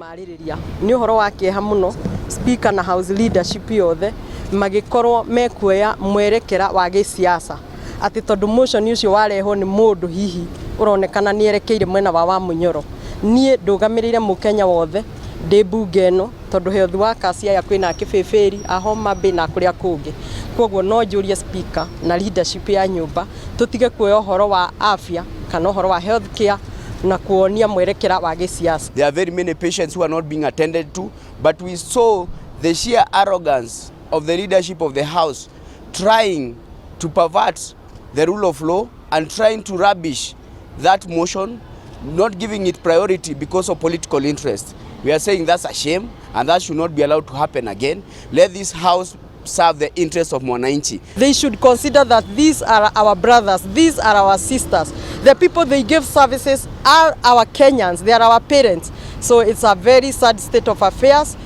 maririria ni uhoro wa kieha muno speaker na house leadership yothe magikorwo mekuoya mwerekera wa gisiasa ati tondu motion ucio wareho ni mundu hihi uronekana ni erekeire mwena wa Munyoro nie ndugamirire mukenya wothe ndi bunge no tondu health workers ya kwina kibeberi ahoma be na kuria kungi kwoguo no njurie speaker na leadership ya nyumba tutige kuoya uhoro wa afya kana uhoro wa health care na kuonia mwerekera wa gisiasa. There are very many patients who are not being attended to, but we saw the sheer arrogance of the leadership of the house trying to pervert the rule of law and trying to rubbish that motion, not giving it priority because of political interest. We are saying that's a shame and that should not be allowed to happen again. Let this house serve the interests of Mwananchi. They should consider that these are our brothers, these are our sisters. The people they give services are our Kenyans, they are our parents. So it's a very sad state of affairs.